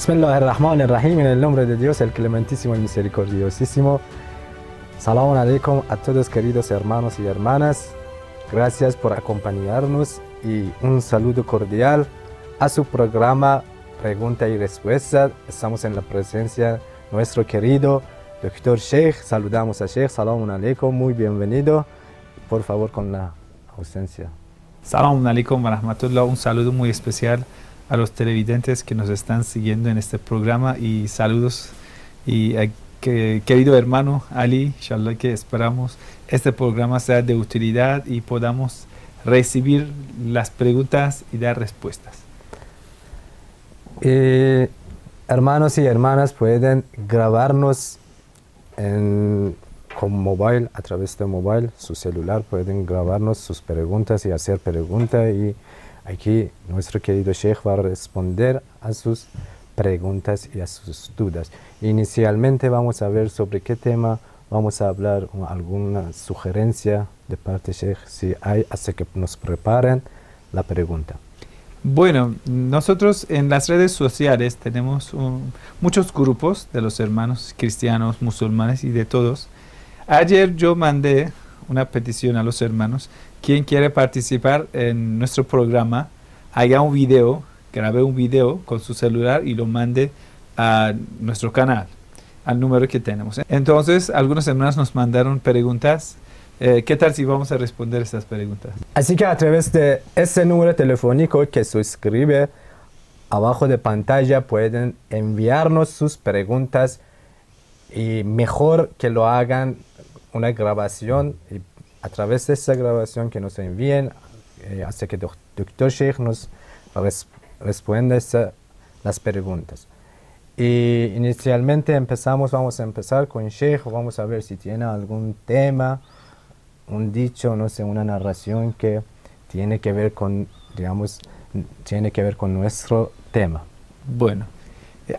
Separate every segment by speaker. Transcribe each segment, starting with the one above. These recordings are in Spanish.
Speaker 1: Bismillahirrahmanirrahim, en el nombre de Dios, el clementísimo y misericordiosísimo. Salam alaikum a todos queridos hermanos y hermanas. Gracias por acompañarnos y un saludo cordial a su programa Pregunta y Respuesta. Estamos en la presencia de nuestro querido Dr. Sheikh. Saludamos a Sheikh. Salam alaikum, muy bienvenido. Por favor, con la ausencia.
Speaker 2: Salam alaikum wa rahmatullah. Un saludo muy especial a los televidentes que nos están siguiendo en este programa y saludos y querido hermano Ali, inshallah que esperamos este programa sea de utilidad y podamos recibir las preguntas y dar respuestas.
Speaker 1: Hermanos y hermanas pueden grabarnos con móvil, a través de móvil, su celular, pueden grabarnos sus preguntas y hacer preguntas, y aquí nuestro querido Sheikh va a responder a sus preguntas y a sus dudas. Inicialmente vamos a ver sobre qué tema vamos a hablar, alguna sugerencia de parte de Sheikh, si hay, hasta que nos preparen la pregunta.
Speaker 2: Bueno, nosotros en las redes sociales tenemos muchos grupos de los hermanos cristianos, musulmanes y de todos. Ayer yo mandé una petición a los hermanos. Quien quiere participar en nuestro programa, haga un video, grabe un video con su celular y lo mande a nuestro canal, al número que tenemos. Entonces, algunos hermanos nos mandaron preguntas. ¿Qué tal si vamos a responder estas preguntas?
Speaker 1: Así que a través de ese número telefónico que se escribe abajo de pantalla pueden enviarnos sus preguntas, y mejor que lo hagan una grabación, y a través de esa grabación que nos envíen, hasta que Dr. Sheikh nos responda las preguntas. Y inicialmente vamos a empezar con Sheikh. Vamos a ver si tiene algún tema, un dicho, no sé, una narración que tiene que ver con, digamos, tiene que ver con nuestro tema.
Speaker 2: Bueno,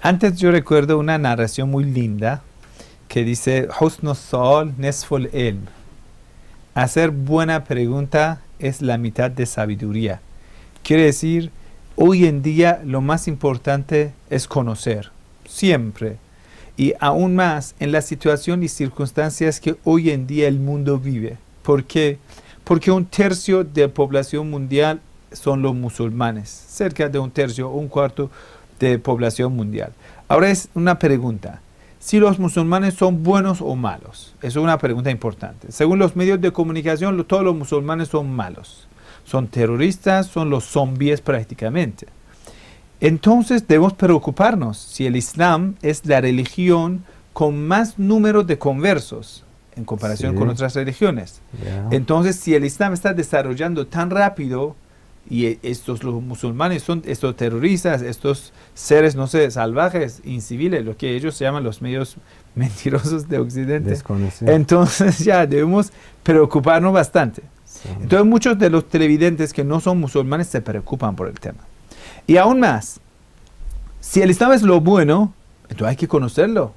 Speaker 2: antes yo recuerdo una narración muy linda que dice: Husnul Su'al Nisful Ilm. Hacer buena pregunta es la mitad de sabiduría. Quiere decir, hoy en día lo más importante es conocer, siempre. Y aún más en la situación y circunstancias que hoy en día el mundo vive. ¿Por qué? Porque 1/3 de la población mundial son los musulmanes. Cerca de 1/3 o 1/4 de población mundial. Ahora es una pregunta. Si los musulmanes son buenos o malos. Eso es una pregunta importante. Según los medios de comunicación, todos los musulmanes son malos. Son terroristas, son los zombies prácticamente. Entonces debemos preocuparnos si el Islam es la religión con más número de conversos en comparación con otras religiones. Entonces, si el Islam está desarrollando tan rápido, y los musulmanes son estos terroristas, estos seres, no sé, salvajes, inciviles, lo que ellos llaman los medios mentirosos de Occidente. Entonces ya debemos preocuparnos bastante. Sí. Entonces muchos de los televidentes que no son musulmanes se preocupan por el tema. Y aún más, si el Islam es lo bueno, entonces hay que conocerlo.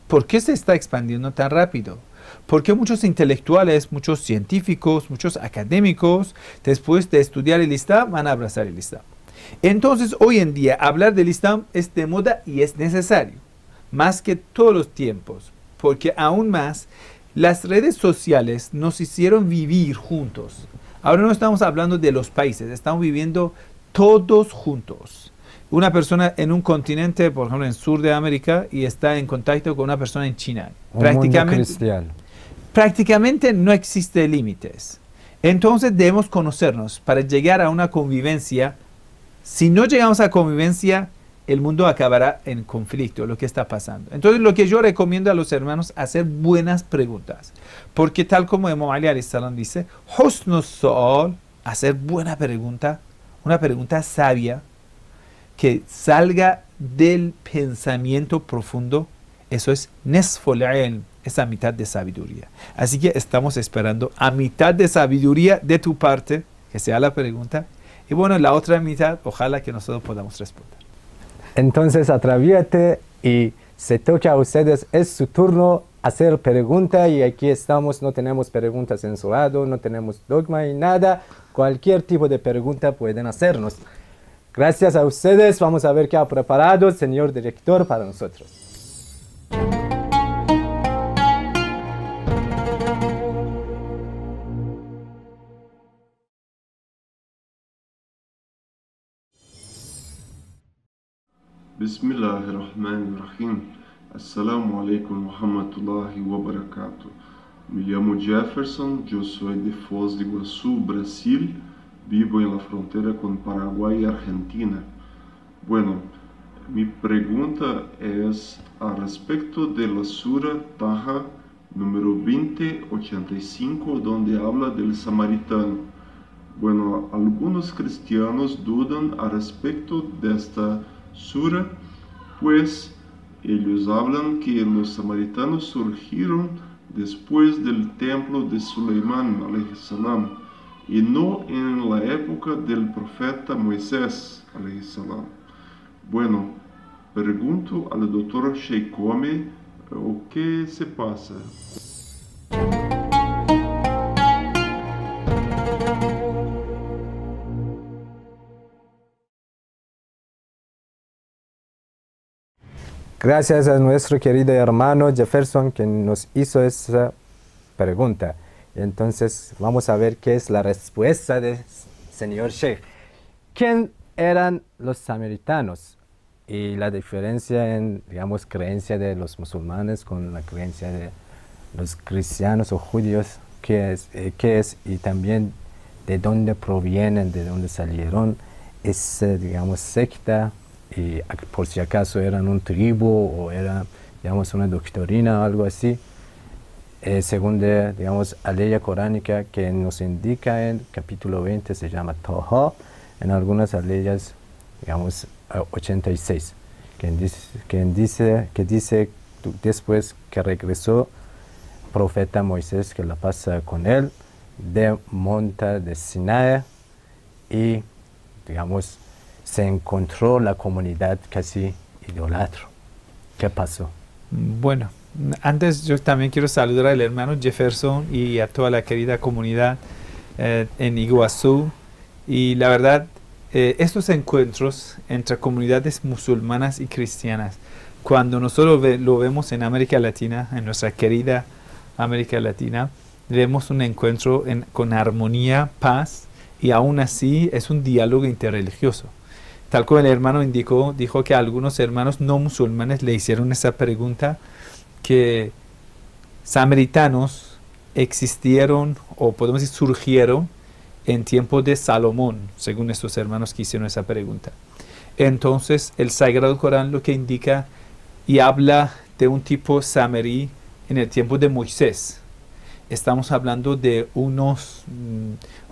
Speaker 2: ¿Por qué se está expandiendo tan rápido? Porque muchos intelectuales, muchos científicos, muchos académicos, después de estudiar el Islam, van a abrazar el Islam. Entonces, hoy en día, hablar del Islam es de moda y es necesario, más que todos los tiempos, porque aún más, las redes sociales nos hicieron vivir juntos. Ahora no estamos hablando de los países, estamos viviendo todos juntos. Una persona en un continente, por ejemplo, en sur de América, y está en contacto con una persona en China. Prácticamente no existe límites. Entonces debemos conocernos para llegar a una convivencia. Si no llegamos a convivencia, el mundo acabará en conflicto, lo que está pasando. Entonces lo que yo recomiendo a los hermanos, hacer buenas preguntas. Porque tal como Imam Ali alayhi salam dice, Husnul Su'al, hacer buena pregunta, una pregunta sabia, que salga del pensamiento profundo, eso es Nisful Ilm, esa mitad de sabiduría. Así que estamos esperando a mitad de sabiduría de tu parte, que sea la pregunta, y bueno, la otra mitad, ojalá que nosotros podamos responder.
Speaker 1: Entonces, atreviate y se toca a ustedes, es su turno hacer pregunta, y aquí estamos, no tenemos preguntas censuradas, no tenemos dogma y nada, cualquier tipo de pregunta pueden hacernos. Gracias a ustedes. Vamos a ver qué ha preparado el señor director para nosotros.
Speaker 3: Bismillahirrahmanirrahim. Assalamu alaikum wa rahmatullahi wa barakatuh. Me llamo Jefferson, yo soy de Foz de Iguazú, Brasil. Vivo en la frontera con Paraguay y Argentina. Bueno, mi pregunta es al respecto de la Sura Taha número 2085, donde habla del samaritano. Bueno, algunos cristianos dudan al respecto de esta Sura, pues ellos hablan que los samaritanos surgieron después del templo de Suleimán, alayhi salam, y no en la época del profeta Moisés, alayhi salam. Bueno, pregunto al doctor Sheikome, ¿o qué se pasa?
Speaker 1: Gracias a nuestro querido hermano Jefferson que nos hizo esa pregunta. Entonces vamos a ver qué es la respuesta del señor Sheikh. ¿Quién eran los samaritanos? Y la diferencia en, digamos, creencia de los musulmanes con la creencia de los cristianos o judíos, qué es y también de dónde provienen, de dónde salieron esa, digamos, secta, y por si acaso eran un tribu o era, digamos, una doctrina o algo así. Según digamos, la ley coránica que nos indica en capítulo 20 se llama Taha, en algunas leyes, digamos, 86, que dice después que regresó profeta Moisés, que la pasa con él, de monte de Sinaí, y, digamos, se encontró la comunidad casi idólatra. ¿Qué pasó?
Speaker 2: Bueno, antes yo también quiero saludar al hermano Jefferson y a toda la querida comunidad en Iguazú. Y la verdad, estos encuentros entre comunidades musulmanas y cristianas, cuando nosotros lo vemos en América Latina, en nuestra querida América Latina, vemos un encuentro con armonía, paz, y aún así es un diálogo interreligioso. Tal como el hermano dijo que algunos hermanos no musulmanes le hicieron esa pregunta, que samaritanos existieron, o podemos decir surgieron, en tiempo de Salomón, según estos hermanos que hicieron esa pregunta. Entonces, el Sagrado Corán lo que indica y habla de un tipo samarí en el tiempo de Moisés. Estamos hablando de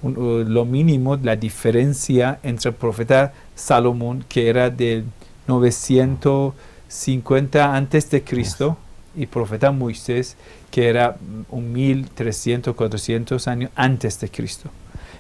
Speaker 2: lo mínimo, la diferencia entre el profeta Salomón, que era del 950 antes de Cristo, y profeta Moisés, que era 1300, 400 años antes de Cristo.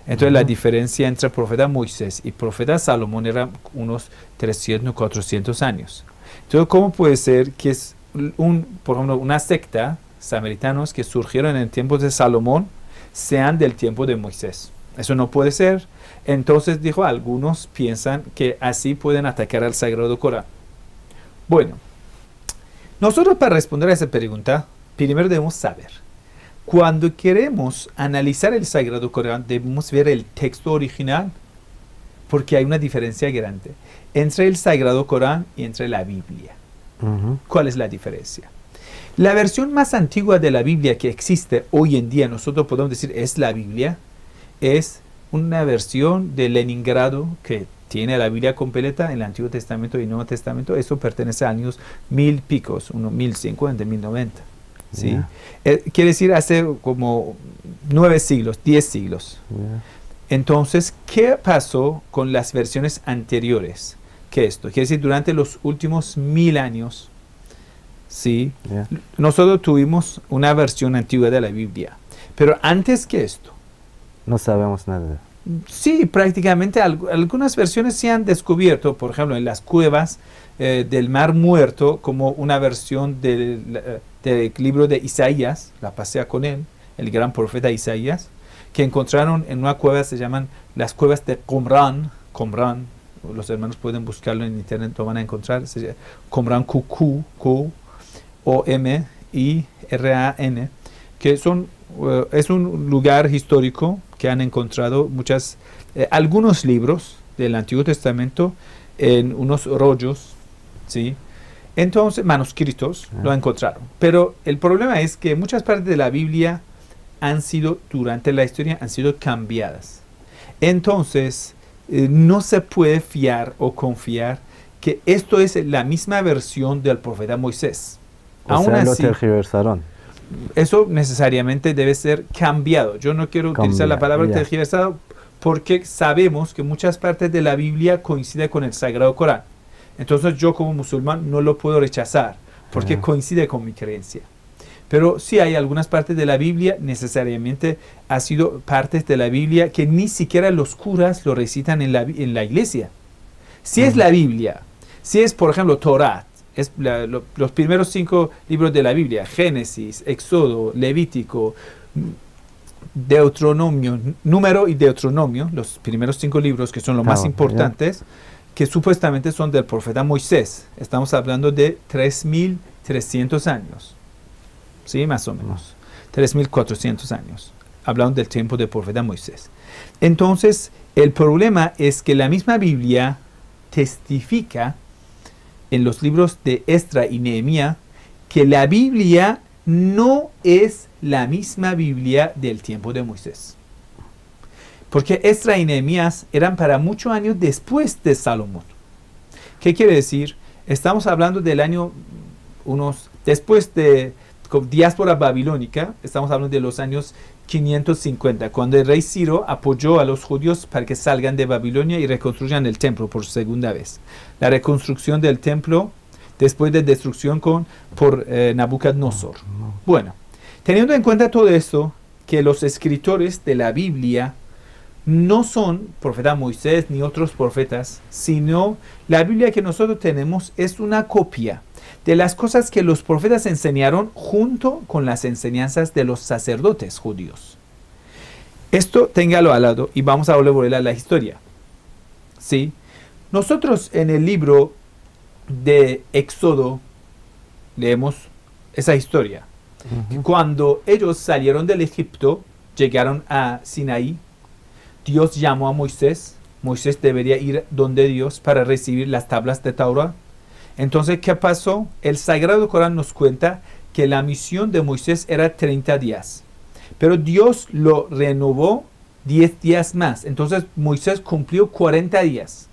Speaker 2: Entonces la diferencia entre el profeta Moisés y profeta Salomón era unos 300, 400 años. Entonces, ¿cómo puede ser que es por ejemplo, una secta, samaritanos, que surgieron en el tiempo de Salomón, sean del tiempo de Moisés? Eso no puede ser. Entonces, algunos piensan que así pueden atacar al Sagrado Corán. Bueno, nosotros para responder a esa pregunta, primero debemos saber. Cuando queremos analizar el Sagrado Corán, debemos ver el texto original, porque hay una diferencia grande entre el Sagrado Corán y entre la Biblia. ¿Cuál es la diferencia? La versión más antigua de la Biblia que existe hoy en día, nosotros podemos decir es la Biblia, es una versión de Leningrado que tiene la Biblia completa en el Antiguo Testamento y Nuevo Testamento. Eso pertenece a años 1000 picos, 1050, 1090. ¿sí? Yeah. Quiere decir hace como 9 siglos, 10 siglos. Yeah. Entonces, ¿qué pasó con las versiones anteriores? ¿Qué esto? Quiere decir, durante los últimos 1000 años, ¿sí? Yeah. Nosotros tuvimos una versión antigua de la Biblia. Pero antes que esto,
Speaker 1: no sabemos nada.
Speaker 2: Sí, prácticamente algunas versiones se han descubierto, por ejemplo, en las cuevas del Mar Muerto, como una versión del libro de Isaías, la pasea con él, el gran profeta Isaías, que encontraron en una cueva, se llaman las cuevas de Qumran, los hermanos pueden buscarlo en internet, lo van a encontrar. Qumran, Qumran, que es un lugar histórico que han encontrado algunos libros del Antiguo Testamento en unos rollos, ¿sí? Entonces, manuscritos, lo encontraron. Pero el problema es que muchas partes de la Biblia durante la historia, han sido cambiadas. Entonces, no se puede fiar o confiar que esto es la misma versión del profeta Moisés.
Speaker 1: Aún así, lo tergiversaron.
Speaker 2: Eso necesariamente debe ser cambiado. Yo no quiero utilizar la palabra tergiversado porque sabemos que muchas partes de la Biblia coinciden con el Sagrado Corán. Entonces yo como musulmán no lo puedo rechazar porque coincide con mi creencia. Pero sí hay algunas partes de la Biblia, necesariamente ha sido partes de la Biblia que ni siquiera los curas lo recitan en la iglesia. Si es la Biblia, si es por ejemplo Torah, es los primeros 5 libros de la Biblia, Génesis, Éxodo, Levítico, Deuteronomio, Número y Deuteronomio, los primeros 5 libros que son los más importantes, que supuestamente son del profeta Moisés. Estamos hablando de 3.300 años. Sí, más o menos. 3.400 años. Hablando del tiempo del profeta Moisés. Entonces, el problema es que la misma Biblia testifica en los libros de Esdras y Nehemías que la Biblia no es la misma Biblia del tiempo de Moisés. Porque Esdras y Nehemías eran para muchos años después de Salomón. ¿Qué quiere decir? Estamos hablando del año después de diáspora babilónica, estamos hablando de los años 550, cuando el rey Ciro apoyó a los judíos para que salgan de Babilonia y reconstruyan el templo por segunda vez. La reconstrucción del templo después de destrucción por Nabucodonosor. Bueno, teniendo en cuenta todo esto, que los escritores de la Biblia no son profeta Moisés ni otros profetas, sino la Biblia que nosotros tenemos es una copia de las cosas que los profetas enseñaron junto con las enseñanzas de los sacerdotes judíos. Esto téngalo al lado y vamos a volver a la historia. ¿Sí? Nosotros en el libro de Éxodo leemos esa historia. Cuando ellos salieron del Egipto, llegaron a Sinaí, Dios llamó a Moisés. Moisés debería ir donde Dios para recibir las tablas de Torah. Entonces, ¿qué pasó? El Sagrado Corán nos cuenta que la misión de Moisés era 30 días. Pero Dios lo renovó 10 días más. Entonces, Moisés cumplió 40 días.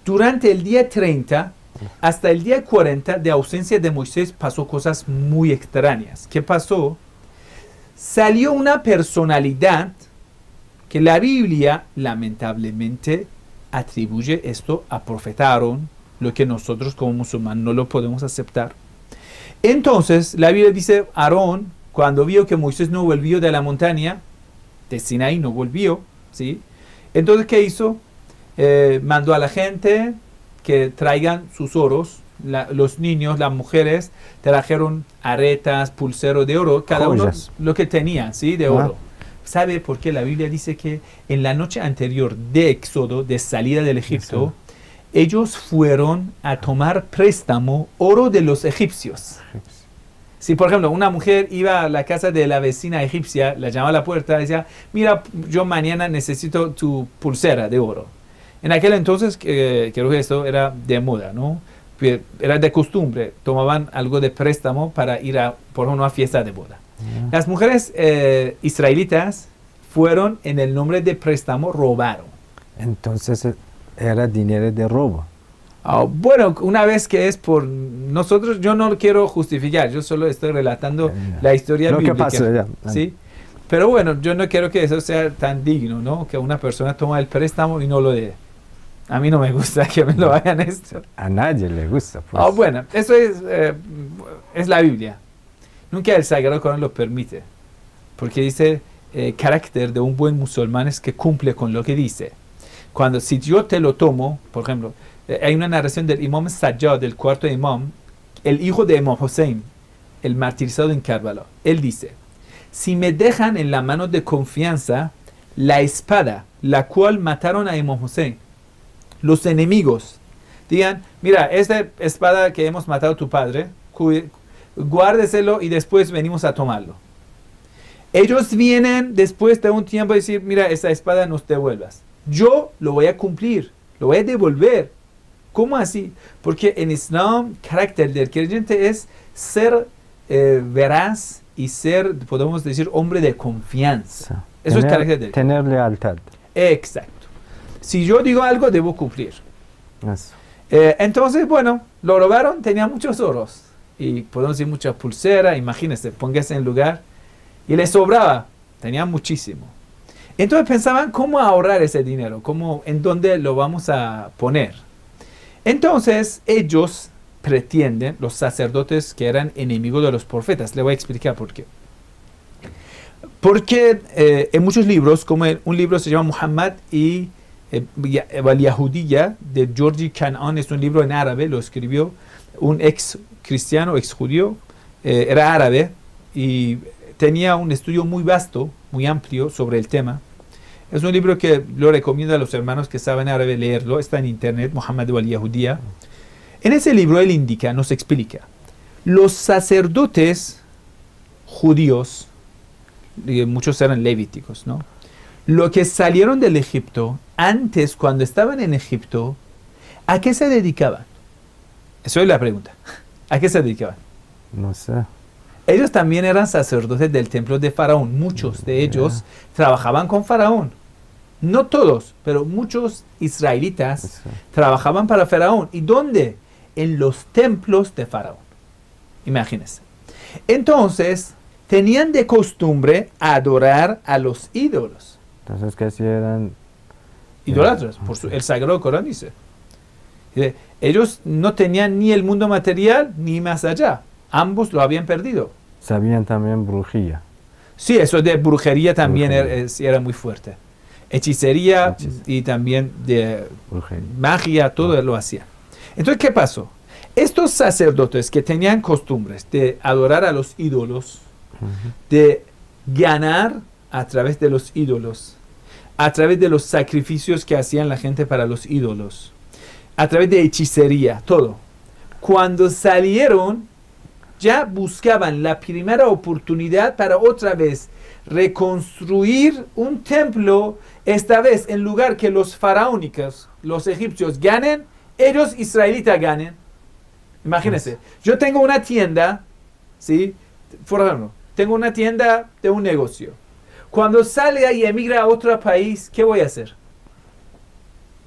Speaker 2: Durante el día 30 hasta el día 40 de ausencia de Moisés pasó cosas muy extrañas. ¿Qué pasó? Salió una personalidad que la Biblia lamentablemente atribuye esto a profeta Aarón, lo que nosotros como musulmanes no lo podemos aceptar. Entonces, la Biblia dice, Aarón, cuando vio que Moisés no volvió de la montaña de Sinaí, no volvió, ¿sí? Entonces, ¿qué hizo? Mandó a la gente que traigan sus oros. Los niños, las mujeres, trajeron aretas, pulseros de oro, cada uno lo que tenían, ¿sí? De oro. ¿Sabe por qué la Biblia dice que en la noche anterior de Éxodo, de salida del Egipto, ellos fueron a tomar préstamo oro de los egipcios? Si, por ejemplo, una mujer iba a la casa de la vecina egipcia, la llamaba a la puerta y decía, mira, yo mañana necesito tu pulsera de oro. En aquel entonces, creo que esto era de moda, ¿no? Era de costumbre, tomaban algo de préstamo para ir a, por ejemplo, una fiesta de boda. Las mujeres israelitas fueron en el nombre de préstamo, robaron.
Speaker 1: Entonces era dinero de robo.
Speaker 2: Bueno, una vez que es por nosotros, yo no quiero justificar, yo solo estoy relatando la historia bíblica.
Speaker 1: Lo que pasó ya.
Speaker 2: ¿Sí? Pero bueno, yo no quiero que eso sea tan digno, ¿no? Que una persona toma el préstamo y no lo dé. A mí no me gusta que me lo hagan esto.
Speaker 1: A nadie le gusta. Pues.
Speaker 2: Bueno, eso es la Biblia. Nunca el Sagrado Corán lo permite. Porque dice, carácter de un buen musulmán es que cumple con lo que dice. Si yo te lo tomo, por ejemplo, hay una narración del Imam Sajjad, del cuarto imam, el hijo de Imam Hussein, el martirizado en Karbala. Él dice, si me dejan en la mano de confianza la espada, la cual mataron a Imam Hussein, los enemigos. Digan, mira, esta espada que hemos matado a tu padre, guárdeselo y después venimos a tomarlo. Ellos vienen después de un tiempo a decir, mira, esta espada nos devuelvas. Yo lo voy a cumplir, lo voy a devolver. ¿Cómo así? Porque en Islam, carácter del creyente es ser veraz y ser, podemos decir, hombre de confianza. Eso es carácter del creyente.
Speaker 1: Tener lealtad.
Speaker 2: Exacto. Si yo digo algo, debo cumplir.
Speaker 1: Eso.
Speaker 2: Entonces, bueno, lo robaron, tenía muchos oros. Y podemos decir muchas pulseras, imagínense, póngase en lugar. Y les sobraba, tenía muchísimo. Entonces pensaban cómo ahorrar ese dinero, en dónde lo vamos a poner. Entonces ellos pretenden, los sacerdotes que eran enemigos de los profetas, le voy a explicar por qué. Porque en muchos libros, como un libro se llama Muhammad y Al-Yahudiyya de Georgi Canaan, es un libro en árabe, lo escribió un ex cristiano, ex judío, era árabe y tenía un estudio muy vasto, muy amplio sobre el tema. Es un libro que lo recomiendo a los hermanos que saben árabe leerlo, está en internet, Muhammad Al-Yahudiyya. En ese libro él indica, nos explica, los sacerdotes judíos, muchos eran levíticos, ¿no? Lo que salieron del Egipto, antes cuando estaban en Egipto, ¿a qué se dedicaban? Esa es la pregunta. ¿A qué se dedicaban?
Speaker 1: No sé.
Speaker 2: Ellos también eran sacerdotes del templo de Faraón. Muchos de ellos trabajaban con Faraón. No todos, pero muchos israelitas trabajaban para Faraón. ¿Y dónde? En los templos de Faraón. Imagínense. Entonces, tenían de costumbre adorar a los ídolos.
Speaker 1: Entonces, ¿qué si eran?
Speaker 2: Idólatras. El Sagrado Corán dice. Ellos no tenían ni el mundo material ni más allá. Ambos lo habían perdido.
Speaker 1: Sabían también brujería.
Speaker 2: Sí, eso de brujería también era muy fuerte. Hechicería y también de magia, todo lo hacían. Entonces, ¿qué pasó? Estos sacerdotes que tenían costumbres de adorar a los ídolos, de ganar a través de los ídolos, a través de los sacrificios que hacían la gente para los ídolos, a través de hechicería, todo. Cuando salieron, ya buscaban la primera oportunidad para otra vez reconstruir un templo, esta vez en lugar que los faraónicos, los egipcios ganen, ellos israelitas ganen. Imagínense, yo tengo una tienda, ¿sí? Por ejemplo, tengo una tienda de un negocio. Cuando sale y emigra a otro país, ¿qué voy a hacer?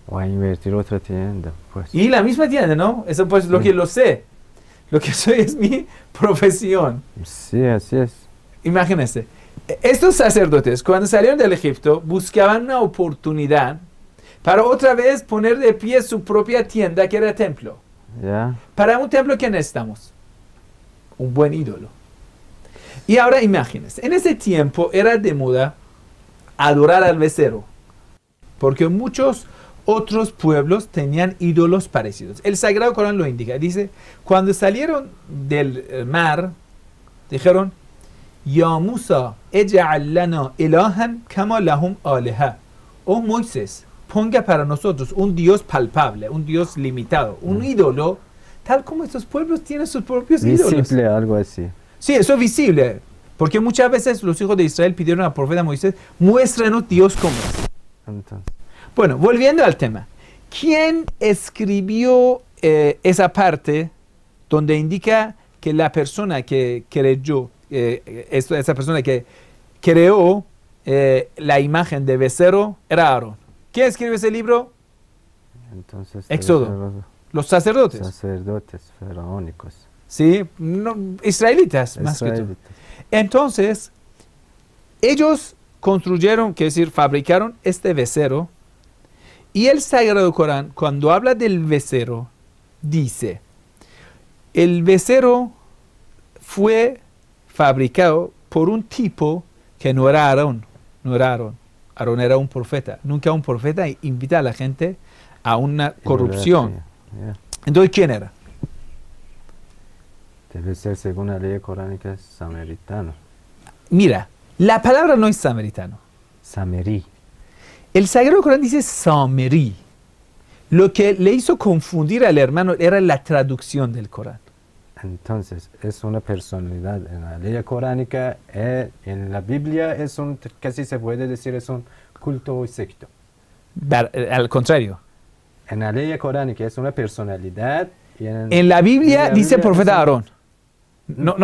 Speaker 1: Voy a invertir otra tienda, pues.
Speaker 2: Y la misma tienda, ¿no? Eso pues lo que lo sé. Lo que soy es mi profesión.
Speaker 1: Sí, así es.
Speaker 2: Imagínense, estos sacerdotes cuando salieron del Egipto buscaban una oportunidad para otra vez poner de pie su propia tienda que era templo.
Speaker 1: ¿Ya?
Speaker 2: Para un templo, ¿qué necesitamos? Un buen ídolo. Y ahora imagínense, en ese tiempo era de moda adorar al becerro, porque muchos otros pueblos tenían ídolos parecidos. El Sagrado Corán lo indica. Dice, cuando salieron del mar, dijeron, Ya Musa, ej'al lana ilahan kama lahum aleha. Oh Moisés, ponga para nosotros un Dios palpable, un Dios limitado, un ídolo, tal como estos pueblos tienen sus propios ídolos.
Speaker 1: Visible, algo así.
Speaker 2: Sí, eso es visible. Porque muchas veces los hijos de Israel pidieron al profeta Moisés, muéstranos Dios como es.
Speaker 1: Entonces,
Speaker 2: Bueno, volviendo al tema. ¿Quién escribió esa parte donde indica que la persona que creyó, esa persona que creó la imagen de becerro era Aarón? ¿Quién escribió ese libro?
Speaker 1: entonces
Speaker 2: Éxodo. Los sacerdotes.
Speaker 1: Sacerdotes faraónicos.
Speaker 2: Sí, no, israelitas más que todo. Entonces, ellos construyeron, que es decir, fabricaron este becerro. Y el Sagrado Corán, cuando habla del becerro, dice, el becerro fue fabricado por un tipo que no era Aarón. No era Aarón. Aarón era un profeta. Nunca un profeta invita a la gente a una corrupción. Entonces, ¿quién era?
Speaker 1: Debe ser, según la ley coránica, samaritano.
Speaker 2: Mira, la palabra no es samaritano.
Speaker 1: Samerí.
Speaker 2: El Sagrado Corán dice Samiri. Lo que le hizo confundir al hermano era la traducción del Corán.
Speaker 1: Entonces, es una personalidad en la ley coránica, en la Biblia es casi se puede decir, es un culto secto.
Speaker 2: Al contrario.
Speaker 1: En la ley coránica es una personalidad. Y
Speaker 2: en la Biblia dice profeta Aarón.
Speaker 1: No,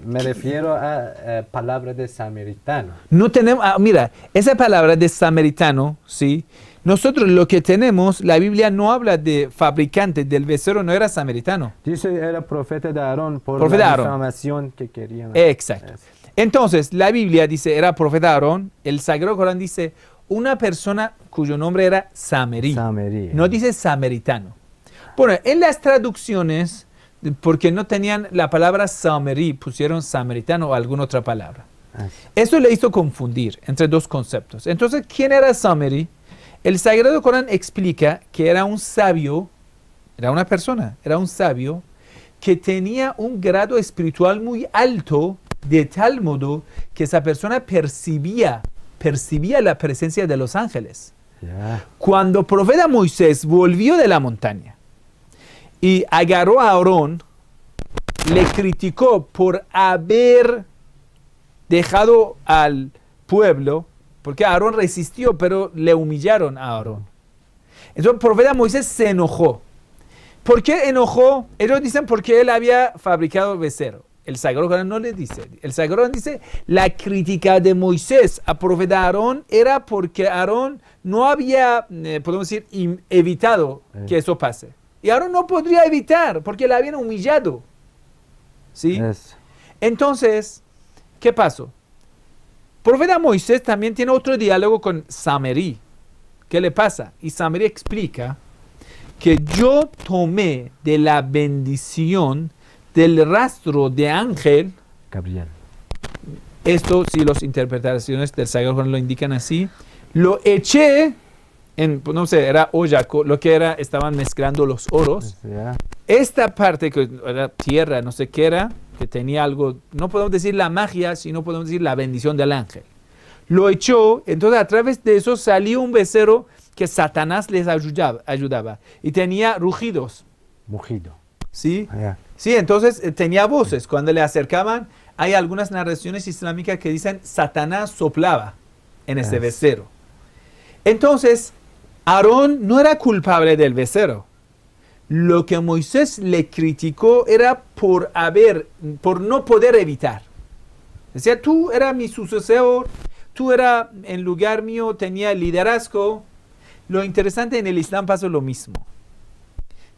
Speaker 1: me refiero a palabra de samaritano.
Speaker 2: No tenemos, mira, esa palabra de samaritano, ¿sí? Nosotros lo que tenemos, la Biblia no habla de fabricante del becerro, no era samaritano.
Speaker 1: Dice era profeta de Aarón por
Speaker 2: profeta
Speaker 1: la
Speaker 2: Aarón.
Speaker 1: Difamación que querían.
Speaker 2: Exacto. Entonces, la Biblia dice era profeta Aarón, el Sagrado Corán dice una persona cuyo nombre era Samerí. No dice samaritano. Bueno, en las traducciones, porque no tenían la palabra Samerí, pusieron samaritano o alguna otra palabra. Eso le hizo confundir entre dos conceptos. Entonces, ¿quién era Samerí? El Sagrado Corán explica que era un sabio, era una persona, era un sabio que tenía un grado espiritual muy alto, de tal modo que esa persona percibía la presencia de los ángeles. Cuando el profeta Moisés volvió de la montaña y agarró a Aarón, le criticó por haber dejado al pueblo, porque Aarón resistió, pero le humillaron a Aarón. Entonces el profeta Moisés se enojó. ¿Por qué enojó? Ellos dicen porque él había fabricado el becerro. El Sagrado Corán no le dice. El Sagrado Corán dice, la crítica de Moisés a profeta Aarón era porque Aarón no había, podemos decir, evitado que eso pase. Y Aarón no podría evitar, porque le habían humillado. ¿Sí? Entonces, ¿qué pasó? Profeta Moisés también tiene otro diálogo con Samerí. ¿Qué le pasa? Y Samerí explica que yo tomé de la bendición del rastro de ángel.
Speaker 1: Gabriel.
Speaker 2: Esto, si las interpretaciones del Sagrado Corán lo indican así, lo eché en, no sé, era olla, lo que era, estaban mezclando los oros. Esta parte que era tierra, no sé qué era, que tenía algo, no podemos decir la magia, sino podemos decir la bendición del ángel. Lo echó, entonces a través de eso salió un becerro que Satanás les ayudaba y tenía rugidos.
Speaker 1: Mugido.
Speaker 2: ¿Sí? Sí, entonces tenía voces. Cuando le acercaban, hay algunas narraciones islámicas que dicen Satanás soplaba en ese becerro. Entonces, Aarón no era culpable del becerro. Lo que Moisés le criticó era por no poder evitar. Decía, tú eras mi sucesor, tú eras en lugar mío, tenía liderazgo. Lo interesante en el Islam pasó lo mismo.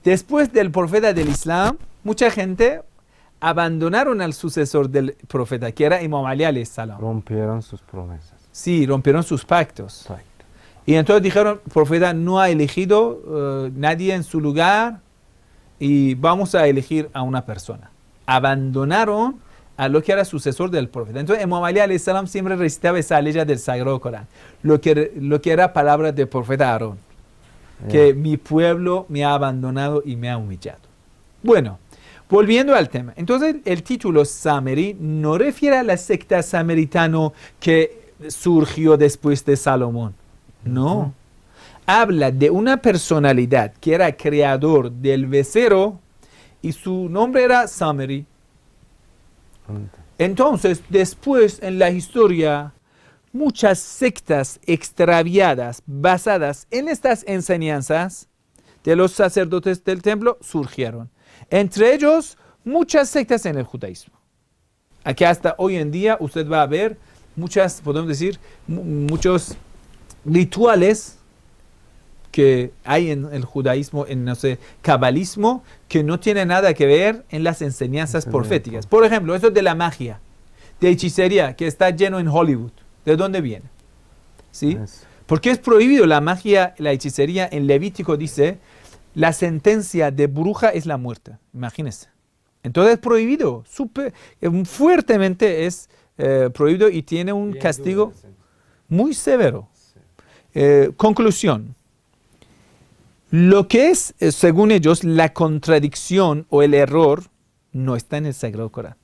Speaker 2: Después del profeta del Islam, mucha gente abandonaron al sucesor del profeta, que era Imam Ali alayhi salam.
Speaker 1: Rompieron sus promesas.
Speaker 2: Sí, rompieron sus pactos. Y entonces dijeron, el profeta no ha elegido nadie en su lugar y vamos a elegir a una persona. Abandonaron a lo que era sucesor del profeta. Entonces Imam Ali alayhi salam siempre recitaba esa ley del Sagrado Corán, lo que era palabra del profeta Aarón, que mi pueblo me ha abandonado y me ha humillado. Bueno, volviendo al tema. Entonces el título Samerí no refiere a la secta samaritano que surgió después de Salomón. No. Habla de una personalidad que era creador del becerro y su nombre era Samerí. Entonces, después en la historia, muchas sectas extraviadas basadas en estas enseñanzas de los sacerdotes del templo surgieron. Entre ellos, muchas sectas en el judaísmo. Aquí hasta hoy en día usted va a ver muchas, podemos decir, muchos rituales que hay en el judaísmo, en no sé, cabalismo, que no tiene nada que ver en las enseñanzas proféticas. Por ejemplo, eso de la magia, de hechicería, que está lleno en Hollywood. ¿De dónde viene? ¿Sí? Porque es prohibido la magia, la hechicería. En Levítico dice, la sentencia de bruja es la muerte. Imagínense. Entonces es prohibido, fuertemente es prohibido y tiene un castigo muy severo. Conclusión. Lo que es, según ellos, la contradicción o el error no está en el Sagrado Corán.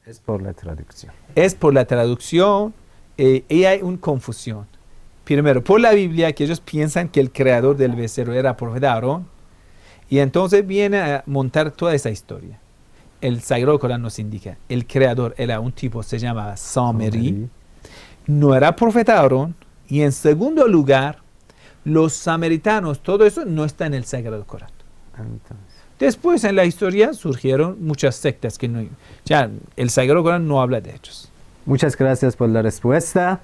Speaker 1: Es por la traducción.
Speaker 2: Es por la traducción y hay una confusión. primero, por la Biblia, que ellos piensan que el creador del becerro era el profeta Aarón, y entonces viene a montar toda esa historia. El Sagrado Corán nos indica, el creador era un tipo, se llamaba Samiri, no era profeta Aarón, y en segundo lugar, los samaritanos, todo eso no está en el Sagrado Corán. Después en la historia surgieron muchas sectas que no, ya el Sagrado Corán no habla de ellos.
Speaker 1: Muchas gracias por la respuesta.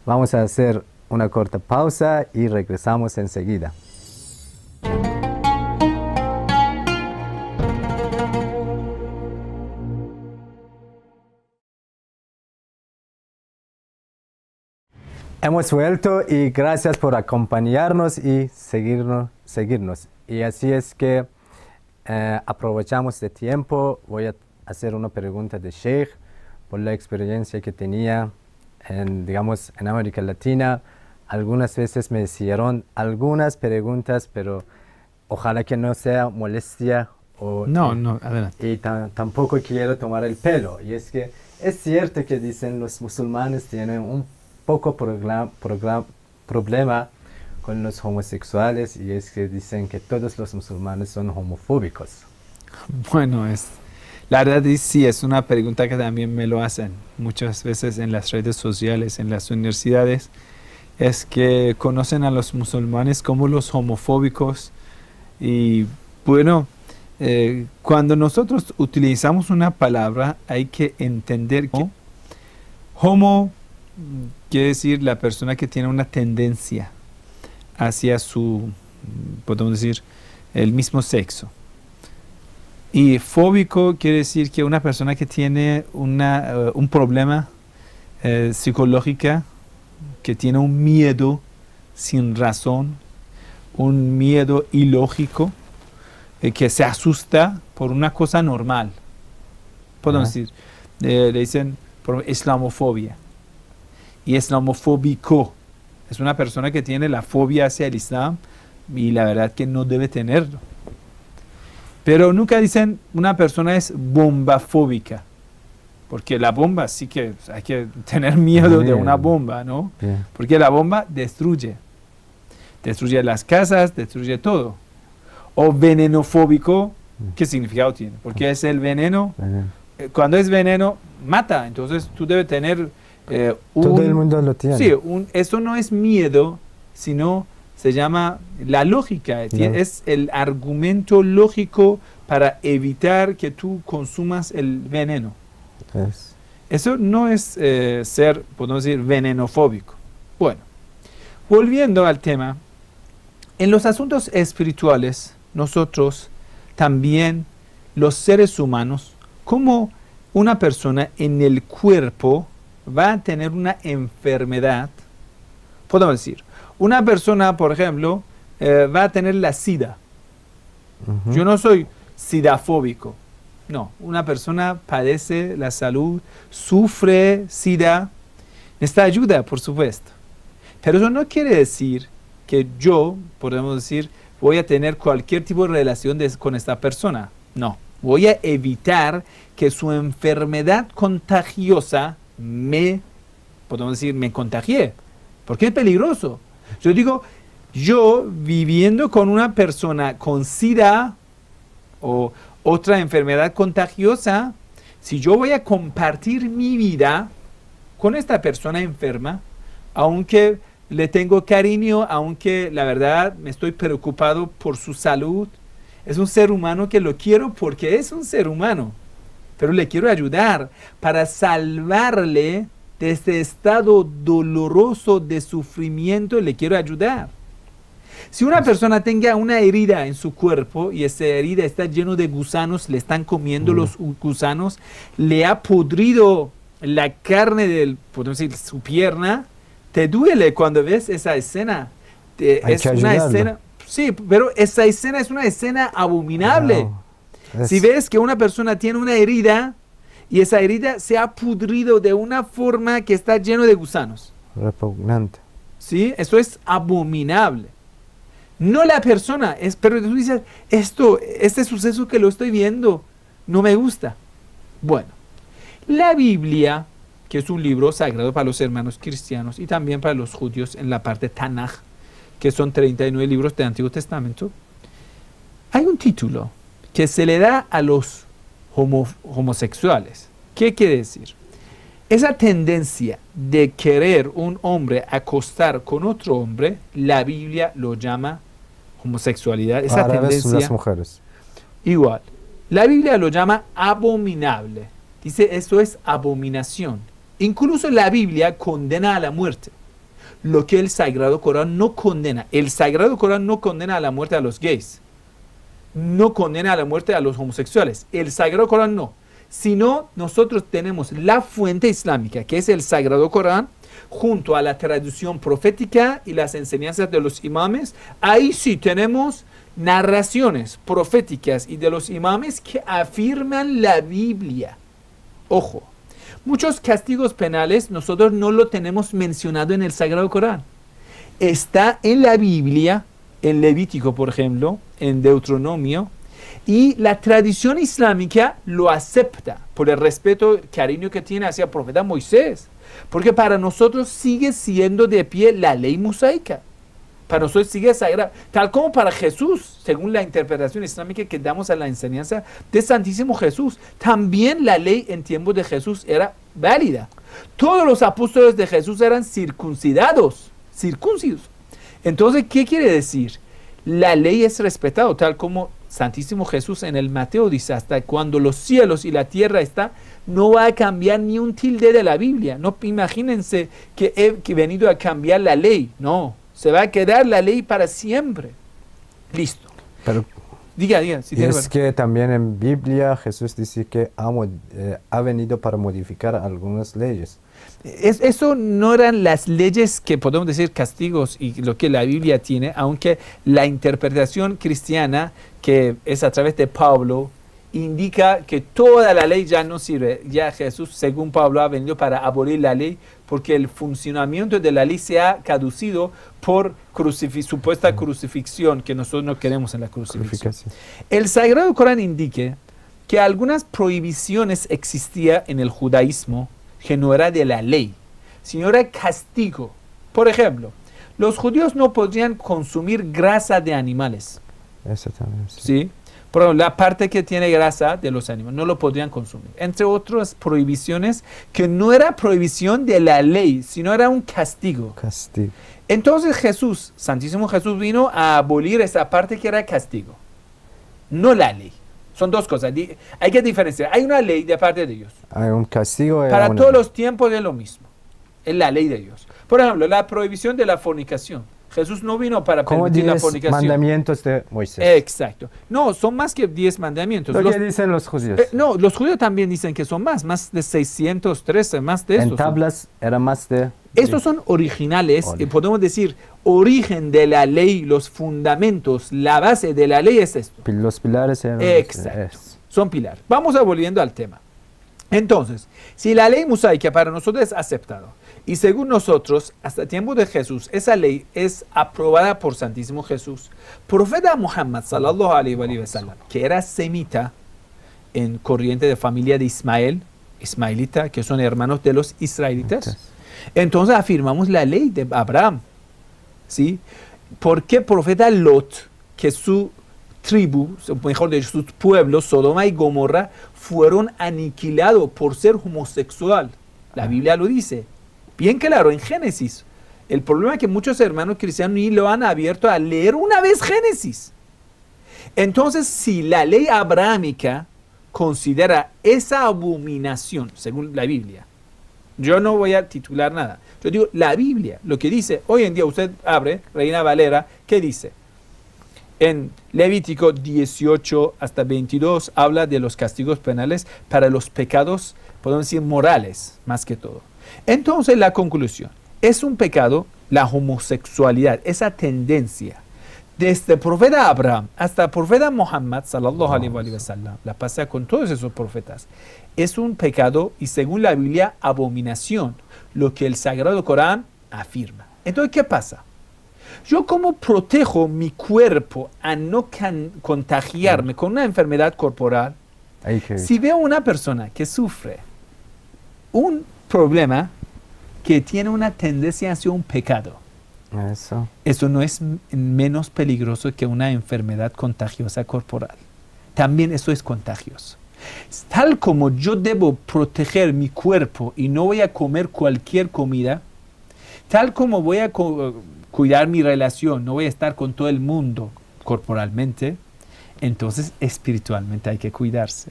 Speaker 1: Vamos a hacer una corta pausa y regresamos enseguida. Hemos vuelto y gracias por acompañarnos y seguirnos. Y así es que aprovechamos de tiempo. Voy a hacer una pregunta de Sheikh por la experiencia que tenía digamos, en América Latina. Algunas veces me hicieron algunas preguntas, pero ojalá que no sea molestia.
Speaker 2: No, adelante.
Speaker 1: Y tampoco quiero tomar el pelo. Y es que es cierto que dicen los musulmanes tienen un poco problema con los homosexuales, y es que dicen que todos los musulmanes son homofóbicos.
Speaker 2: Bueno, la verdad sí, es una pregunta que también me lo hacen muchas veces en las redes sociales, en las universidades, es que conocen a los musulmanes como los homofóbicos. Y bueno, cuando nosotros utilizamos una palabra hay que entender que homo quiere decir la persona que tiene una tendencia hacia podemos decir, el mismo sexo. Y fóbico quiere decir que una persona que tiene un problema psicológico, que tiene un miedo sin razón, un miedo ilógico, que se asusta por una cosa normal. Podemos decir, le dicen por islamofobia. Y islamofóbico es una persona que tiene la fobia hacia el Islam, y la verdad que no debe tenerlo. Pero nunca dicen una persona es bombafóbica, porque la bomba sí que hay que tener miedo de una bomba, ¿no? Porque la bomba destruye las casas, destruye todo. O venenofóbico, ¿qué significado tiene? Porque es el veneno. Cuando es veneno, mata. Entonces tú debes tener
Speaker 1: todo el mundo lo tiene.
Speaker 2: Sí, eso no es miedo, sino se llama la lógica. Es el argumento lógico para evitar que tú consumas el veneno. Eso no es ser, podemos decir, venenofóbico. Bueno, volviendo al tema, en los asuntos espirituales, nosotros también, los seres humanos, como una persona en el cuerpo va a tener una enfermedad, podemos decir, una persona, por ejemplo, va a tener la SIDA. Yo no soy sidafóbico. No, una persona padece la salud, sufre SIDA, necesita ayuda, por supuesto. Pero eso no quiere decir que yo, podemos decir, voy a tener cualquier tipo de relación con esta persona. No, voy a evitar que su enfermedad contagiosa podemos decir, me contagie, porque es peligroso. Yo digo, yo viviendo con una persona con SIDA o otra enfermedad contagiosa, si yo voy a compartir mi vida con esta persona enferma, aunque le tengo cariño, aunque la verdad me estoy preocupado por su salud, es un ser humano que lo quiero porque es un ser humano, pero le quiero ayudar para salvarle de este estado doloroso de sufrimiento, le quiero ayudar. Si una persona tenga una herida en su cuerpo y esa herida está llena de gusanos, le están comiendo los gusanos, le ha podrido la carne podemos decir, su pierna, te duele cuando ves esa escena. Es una escena, sí, pero esa escena es una escena abominable. Si ves que una persona tiene una herida y esa herida se ha pudrido de una forma que está lleno de gusanos.
Speaker 1: Repugnante.
Speaker 2: ¿Sí? Eso es abominable. No la persona, pero tú dices, este suceso que lo estoy viendo no me gusta. Bueno, la Biblia que es un libro sagrado para los hermanos cristianos y también para los judíos en la parte Tanaj, que son 39 libros del Antiguo Testamento, hay un título que se le da a los homosexuales. ¿Qué quiere decir? Esa tendencia de querer un hombre acostar con otro hombre, la Biblia lo llama homosexualidad. Esa
Speaker 1: Árabes,
Speaker 2: tendencia,
Speaker 1: las mujeres.
Speaker 2: igual, la Biblia lo llama abominable. Dice, esto es abominación. Incluso la Biblia condena a la muerte, lo que el Sagrado Corán no condena. El Sagrado Corán no condena a la muerte a los gays, no condena a la muerte a los homosexuales. El Sagrado Corán no. Sino nosotros tenemos la fuente islámica, que es el Sagrado Corán, junto a la tradición profética y las enseñanzas de los imames. Ahí sí tenemos narraciones proféticas y de los imames que afirman la Biblia. Ojo, muchos castigos penales nosotros no lo tenemos mencionado en el Sagrado Corán. Está en la Biblia, en Levítico, por ejemplo, en Deuteronomio, y la tradición islámica lo acepta por el respeto, cariño que tiene hacia el profeta Moisés. Porque para nosotros sigue siendo de pie la ley mosaica. Para nosotros sigue sagrada. Tal como para Jesús, según la interpretación islámica que damos a la enseñanza de Santísimo Jesús, también la ley en tiempo de Jesús era válida. Todos los apóstoles de Jesús eran circuncidados. Entonces, ¿qué quiere decir? La ley es respetada, tal como Santísimo Jesús en el Mateo dice, hasta cuando los cielos y la tierra están, no va a cambiar ni un tilde de la Biblia. No imagínense que he venido a cambiar la ley. No, se va a quedar la ley para siempre. Listo.
Speaker 1: Pero,
Speaker 2: diga. Si
Speaker 1: y es que también en Biblia Jesús dice que ha venido para modificar algunas leyes.
Speaker 2: Eso no eran las leyes que podemos decir castigos y lo que la Biblia tiene, aunque la interpretación cristiana, que es a través de Pablo, indica que toda la ley ya no sirve. Ya Jesús, según Pablo, ha venido para abolir la ley, porque el funcionamiento de la ley se ha caducido por supuesta crucifixión, que nosotros no queremos en la crucifixión. El Sagrado Corán indica que algunas prohibiciones existían en el judaísmo, que no era de la ley, sino era castigo. Por ejemplo, los judíos no podrían consumir grasa de animales.
Speaker 1: Eso también, sí.
Speaker 2: ¿Sí? Por ejemplo, la parte que tiene grasa de los animales, no lo podrían consumir. Entre otras prohibiciones, que no era prohibición de la ley, sino era un castigo.
Speaker 1: Castigo.
Speaker 2: Entonces Jesús, Santísimo Jesús, vino a abolir esa parte que era castigo, no la ley. Son dos cosas, hay que diferenciar. Hay una ley de parte de Dios.
Speaker 1: Hay un castigo.
Speaker 2: Para todos los tiempos es lo mismo. Es la ley de Dios. Por ejemplo, la prohibición de la fornicación. Jesús no vino para permitir la fornicación.
Speaker 1: Mandamientos de Moisés.
Speaker 2: Exacto. No, son más que 10 mandamientos.
Speaker 1: Lo que dicen los judíos.
Speaker 2: No, los judíos también dicen que son más de 613, más de estos.
Speaker 1: En tablas era más de...
Speaker 2: Estos son originales, podemos decir, origen de la ley, los fundamentos, la base de la ley es esto.
Speaker 1: Los pilares eran...
Speaker 2: Exacto, son pilares. Vamos a volviendo al tema. Entonces, si la ley mosaica para nosotros es aceptada, y según nosotros, hasta el tiempo de Jesús, esa ley es aprobada por Santísimo Jesús, profeta Muhammad, sallallahu alaihi wa sallam, que era semita, en corriente de familia de ismaelita, que son hermanos de los israelitas, entonces afirmamos la ley de Abraham, ¿sí? Porque profeta Lot, que su tribu, mejor dicho, sus pueblos, Sodoma y Gomorra, fueron aniquilados por ser homosexual. La Biblia lo dice. Bien claro, en Génesis. El problema es que muchos hermanos cristianos ni lo han abierto a leer una vez Génesis. Entonces, si la ley abrahámica considera esa abominación, según la Biblia, yo no voy a titular nada. Yo digo, la Biblia, lo que dice, hoy en día usted abre, Reina Valera, ¿qué dice? En Levítico 18 hasta 22 habla de los castigos penales para los pecados, podemos decir, morales, más que todo. Entonces, la conclusión, es un pecado la homosexualidad, esa tendencia. Desde el profeta Abraham hasta el profeta Muhammad, sallallahu alaihi wa sallam, la pasa con todos esos profetas. Es un pecado y según la Biblia, abominación, lo que el Sagrado Corán afirma. Entonces, ¿qué pasa? Yo cómo protejo mi cuerpo a no contagiarme con una enfermedad corporal. Si veo una persona que sufre un problema que tiene una tendencia hacia un pecado. Eso no es menos peligroso que una enfermedad contagiosa corporal. También eso es contagioso. Tal como yo debo proteger mi cuerpo y no voy a comer cualquier comida, tal como voy a cuidar mi relación, no voy a estar con todo el mundo corporalmente, entonces espiritualmente hay que cuidarse.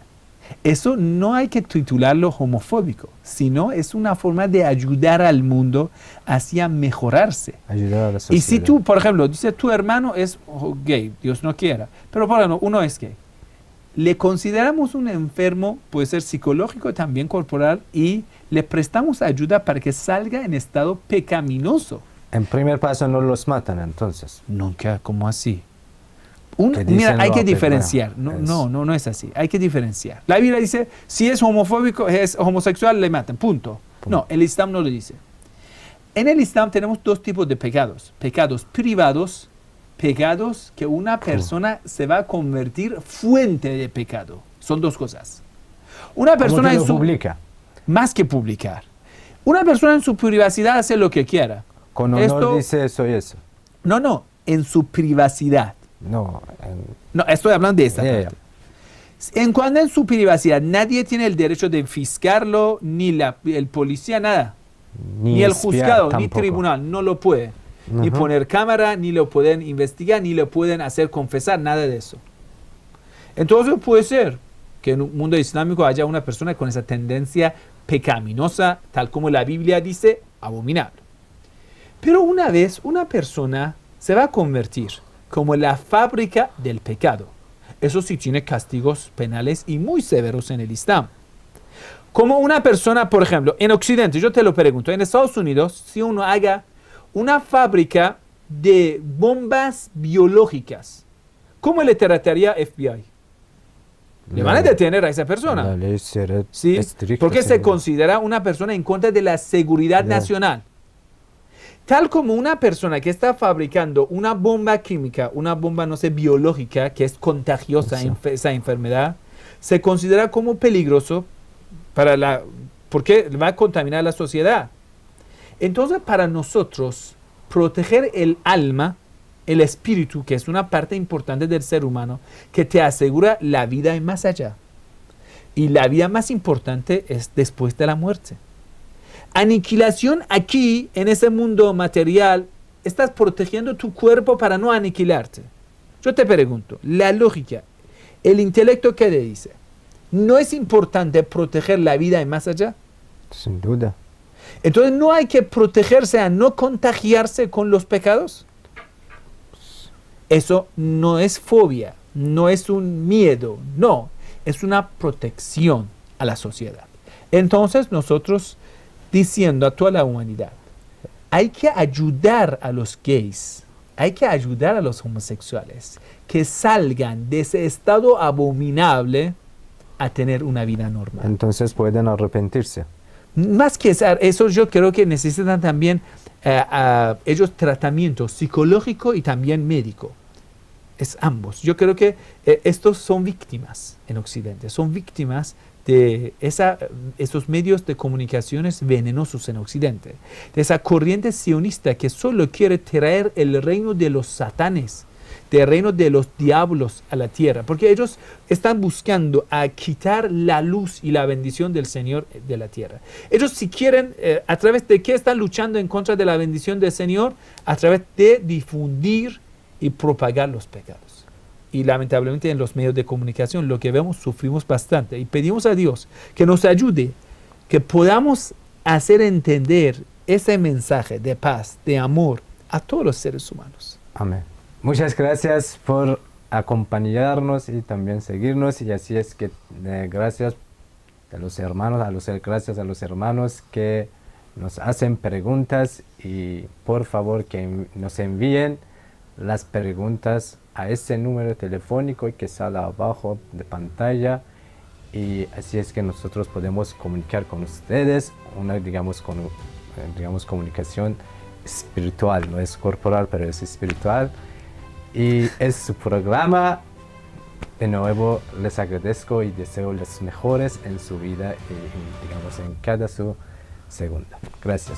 Speaker 2: Eso no hay que titularlo homofóbico, sino es una forma de ayudar al mundo hacia mejorarse.
Speaker 1: Ayudar a la sociedad.
Speaker 2: Y si tú, por ejemplo, dice tu hermano es gay, Dios no quiera, pero por ejemplo, uno es gay. Le consideramos un enfermo, puede ser psicológico, también corporal, y le prestamos ayuda para que salga en estado pecaminoso.
Speaker 1: En primer paso no los matan entonces.
Speaker 2: Nunca, ¿cómo así? Mira, hay que diferenciar. No es así. Hay que diferenciar. La Biblia dice, si es homofóbico, es homosexual, le matan. Punto. No, el Islam no lo dice. En el Islam tenemos dos tipos de pecados. Pecados privados, pecados que una persona se va a convertir fuente de pecado. Son dos cosas. Una persona en su... publica. Más que publicar. Una persona en su privacidad hace lo que quiera.
Speaker 1: Con honor dice eso y eso.
Speaker 2: No, en su privacidad. No, estoy hablando de esta parte. En cuanto en su privacidad, nadie tiene el derecho de fiscarlo, ni el policía, nada. Ni el juzgado, tampoco. Ni tribunal, no lo puede. Ni poner cámara, ni lo pueden investigar, ni lo pueden hacer confesar, nada de eso. Entonces puede ser que en un mundo islámico haya una persona con esa tendencia pecaminosa, tal como la Biblia dice, abominable. Pero una vez una persona se va a convertir como la fábrica del pecado. Eso sí tiene castigos penales y muy severos en el Islam. Como una persona, por ejemplo, en Occidente, yo te lo pregunto, en Estados Unidos, si uno haga una fábrica de bombas biológicas, ¿cómo le trataría FBI? Le van a detener a esa persona.
Speaker 1: La ley será estricta,
Speaker 2: porque se considera una persona en contra de la seguridad nacional. Tal como una persona que está fabricando una bomba química, una bomba, no sé, biológica, que es contagiosa, esa enfermedad, se considera como peligroso porque va a contaminar la sociedad. Entonces, para nosotros, proteger el alma, el espíritu, que es una parte importante del ser humano, que te asegura la vida y más allá. Y la vida más importante es después de la muerte. Aniquilación aquí, en ese mundo material, estás protegiendo tu cuerpo para no aniquilarte. Yo te pregunto, la lógica, el intelecto, ¿qué te dice? ¿No es importante proteger la vida y más allá?
Speaker 1: Sin duda.
Speaker 2: Entonces, ¿no hay que protegerse a no contagiarse con los pecados? Eso no es fobia, no es un miedo, no, es una protección a la sociedad. Entonces, nosotros diciendo a toda la humanidad, hay que ayudar a los gays, hay que ayudar a los homosexuales que salgan de ese estado abominable a tener una vida normal.
Speaker 1: Entonces pueden arrepentirse.
Speaker 2: Más que eso, yo creo que necesitan también ellos tratamiento psicológico y también médico. Es ambos. Yo creo que estos son víctimas en Occidente, son víctimas de esos medios de comunicaciones venenosos en Occidente, de esa corriente sionista que solo quiere traer el reino de los satanes, del reino de los diablos a la tierra, porque ellos están buscando a quitar la luz y la bendición del Señor de la tierra. Ellos si quieren, ¿a través de qué están luchando en contra de la bendición del Señor? A través de difundir y propagar los pecados. Y lamentablemente en los medios de comunicación lo que vemos, sufrimos bastante y pedimos a Dios que nos ayude, que podamos hacer entender ese mensaje de paz, de amor a todos los seres humanos.
Speaker 1: Amén. Muchas gracias por acompañarnos y también seguirnos, y así es que gracias a los hermanos que nos hacen preguntas, y por favor que nos envíen las preguntas a ese número telefónico que sale abajo de pantalla, y así es que nosotros podemos comunicar con ustedes, digamos comunicación espiritual, no es corporal pero es espiritual. Y es su programa. De nuevo les agradezco y deseo los mejores en su vida y digamos en cada su segunda. Gracias.